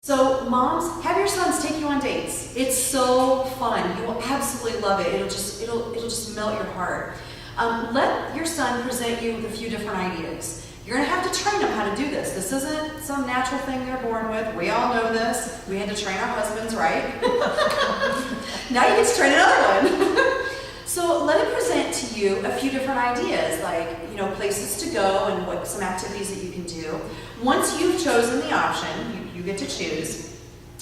So moms, have your sons take you on dates. It's so fun. You will absolutely love it. It'll just melt your heart. Let your son present you with a few different ideas. You're going to have to train them how to do this. This isn't some natural thing they're born with. We all know this. We had to train our husbands, right? Now you get to train another one. So let him present to you a few different ideas, like, places to go and some activities that you can do. Once you've chosen the option, you get to choose.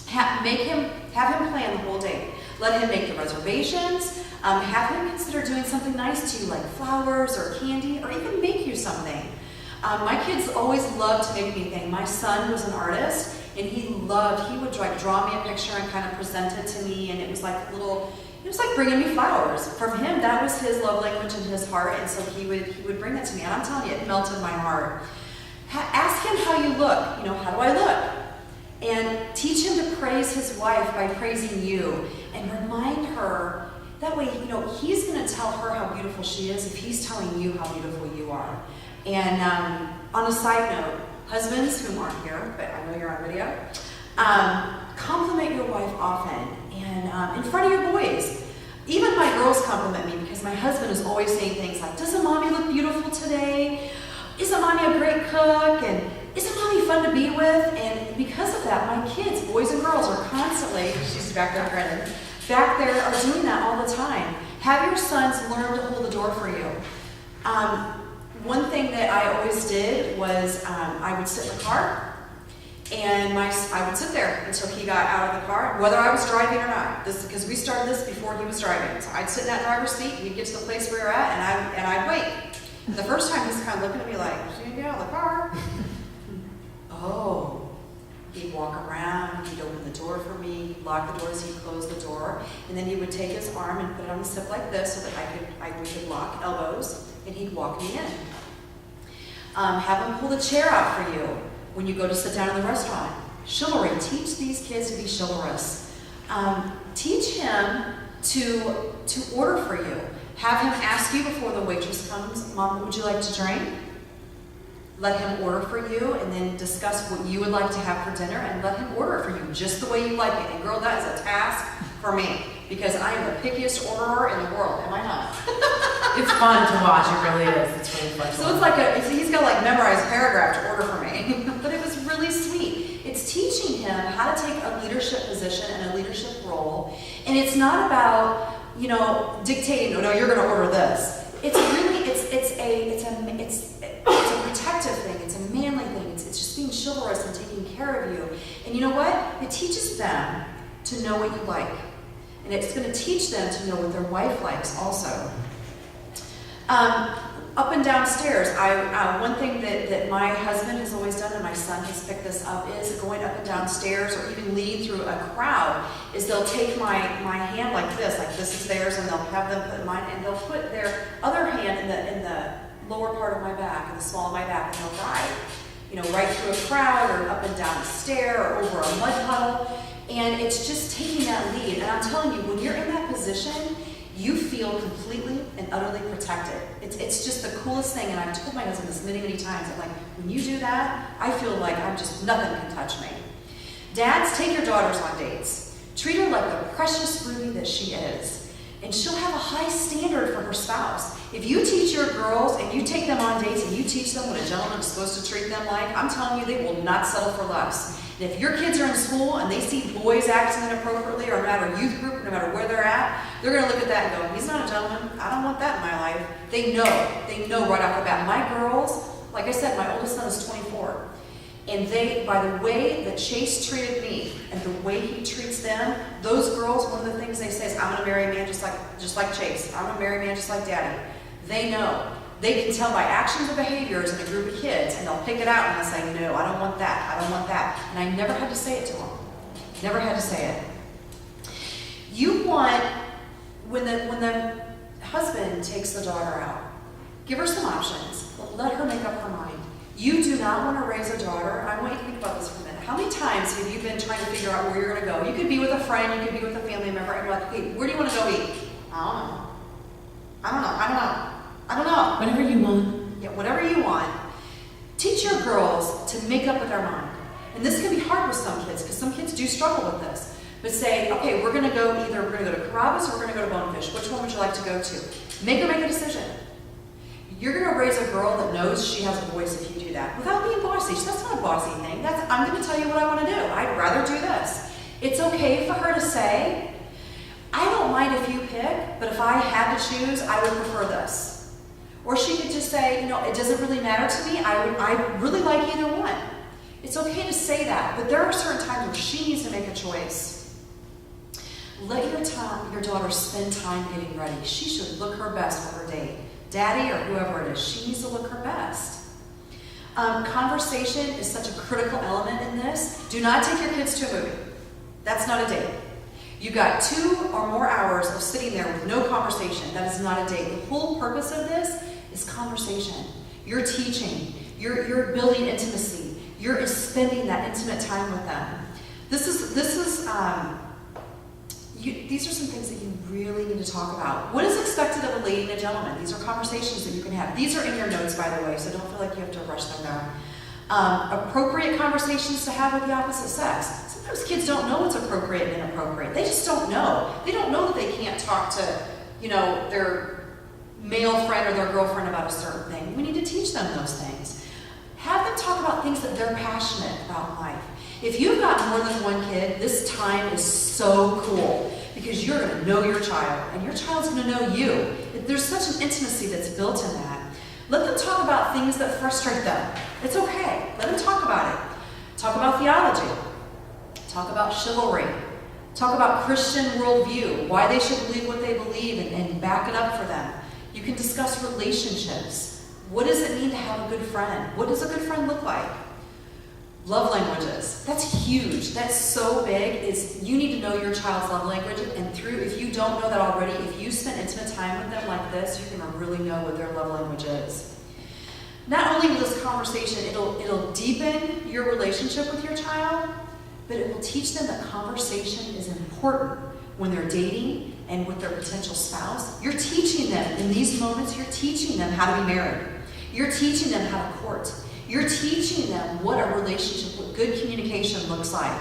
Have him plan the whole date. Let him make the reservations. Have him consider doing something nice to you, like flowers or candy, or even make you something. My kids always loved to make me things. My son was an artist, and he would draw me a picture and kind of present it to me, and it was like bringing me flowers. From him, that was his love language and his heart, and so he would bring that to me, and I'm telling you, it melted my heart. Ask him how you look. How do I look? And teach him to praise his wife by praising you, and remind her. That way, he's going to tell her how beautiful she is if he's telling you how beautiful you are. And on a side note, husbands who aren't here, but I know you're on video, compliment your wife often and in front of your boys. Even my girls compliment me because my husband is always saying things like, "Doesn't mommy look beautiful today? Isn't mommy a great cook? And isn't mommy fun to be with?" And because of that, my kids, boys and girls, are constantly, she's back there grinning, back there are doing that all the time. Have your sons learn to hold the door for you. One thing that I always did was I would sit in the car, and I would sit there until he got out of the car, whether I was driving or not. Because we started this before he was driving. So I'd sit in that driver's seat, we'd get to the place we were at, and I'd wait. And the first time he's kind of looking at me like, "She didn't get out of the car." Oh. He'd walk around, he'd open the door for me, he'd lock the doors, he'd close the door, and then he would take his arm and put it on the hip like this so that we could lock elbows, and he'd walk me in. Have him pull the chair out for you when you go to sit down in the restaurant. Chivalry. Teach these kids to be chivalrous. Teach him to order for you. Have him ask you before the waitress comes, "Mom, what would you like to drink?" Let him order for you, and then discuss what you would like to have for dinner, and let him order it for you just the way you like it. And girl, that is a task for me, because I am the pickiest orderer in the world. Am I not? It's fun to watch. It really is. It's really fun. So it's he's got to memorize a paragraph to order for me. But it was really sweet. It's teaching him how to take a leadership position and a leadership role. And it's not about, dictating, "No, you're going to order this." It's really, it's a protective thing. It's a manly thing. It's just being chivalrous and taking care of you. And you know what? It teaches them to know what you like. And it's going to teach them to know what their wife likes also. Up and down stairs. One thing that my husband has always done, and my son has picked this up, is going up and down stairs, or even leading through a crowd, is they'll take my hand like this is theirs, and they'll have them put mine, and they'll put their other hand in the lower part of my back, in the small of my back, and they'll ride, right through a crowd, or up and down a stair, or over a mud puddle. And it's just taking that lead. And I'm telling you, when you're in that position, you feel completely and utterly protected. It's just the coolest thing, and I've told my husband this many, many times. I'm like, when you do that, I feel like nothing can touch me. Dads, take your daughters on dates. Treat her like the precious ruby that she is. And she'll have a high standard for her spouse. If you teach your girls and you take them on dates and you teach them what a gentleman is supposed to treat them like, I'm telling you, they will not settle for less. And if your kids are in school and they see boys acting inappropriately, or no matter youth group, no matter where they're at, they're going to look at that and go, "He's not a gentleman. I don't want that in my life." They know right off the bat. My girls, like I said, my oldest son is 24. And by the way that Chase treated me and the way he treats them, those girls, one of the things they say is, "I'm going to marry a man just like Chase. I'm going to marry a man just like Daddy." They know. They can tell by actions or behaviors in a group of kids, and they'll pick it out and they'll say, "No, I don't want that. I don't want that." And I never had to say it to them. Never had to say it. You want, when the husband takes the daughter out, give her some options, but let her make up her mind. You do not want to raise a daughter. I want you to think about this for a minute. How many times have you been trying to figure out where you're going to go? You could be with a friend, you could be with a family member, and you're like, "Hey, where do you want to go eat?" I don't know. Whatever you want. Yeah, whatever you want. Teach your girls to make up with their mind. And this can be hard with some kids, because some kids do struggle with this. But say, okay, we're going to go to Carrabba's or we're going to go to Bonefish. Which one would you like to go to? Make her make a decision. You're going to raise a girl that knows she has a voice if you do that. Without being bossy. That's not a bossy thing. I'm going to tell you what I want to do. I'd rather do this. It's okay for her to say, I don't mind if you pick, but if I had to choose, I would prefer this. Or she could just say, it doesn't really matter to me. I really like either one. It's okay to say that, but there are certain times where she needs to make a choice. Let your daughter spend time getting ready. She should look her best for her date. Daddy or whoever it is, she needs to look her best. Conversation is such a critical element in this. Do not take your kids to a movie. That's not a date. You got 2 or more hours of sitting there with no conversation. That is not a date. The whole purpose of this is conversation. You're teaching. You're building intimacy. You're spending that intimate time with them. These are some things that you really need to talk about. What is expected of a lady and a gentleman? These are conversations that you can have. These are in your notes, by the way, so don't feel like you have to rush them down. Appropriate conversations to have with the opposite sex. Sometimes kids don't know what's appropriate and inappropriate. They just don't know. They don't know that they can't talk to, their male friend or their girlfriend about a certain thing. We need to teach them those things. Have them talk about things that they're passionate about in life. If you've got more than one kid, this time is so cool because you're going to know your child and your child's going to know you. There's such an intimacy that's built in that. Let them talk about things that frustrate them. It's okay. Let them talk about it. Talk about theology. Talk about chivalry. Talk about Christian worldview, why they should believe what they believe and back it up for them. You can discuss relationships. What does it mean to have a good friend? What does a good friend look like? Love languages. That's huge. That's so big. You need to know your child's love language, and if you don't know that already, if you spend intimate time with them like this, you're going to really know what their love language is. Not only will this conversation, it'll deepen your relationship with your child, but it will teach them that conversation is important when they're dating and with their potential spouse. You're teaching them, in these moments, you're teaching them how to be married. You're teaching them how to court. You're teaching them what a relationship with good communication looks like.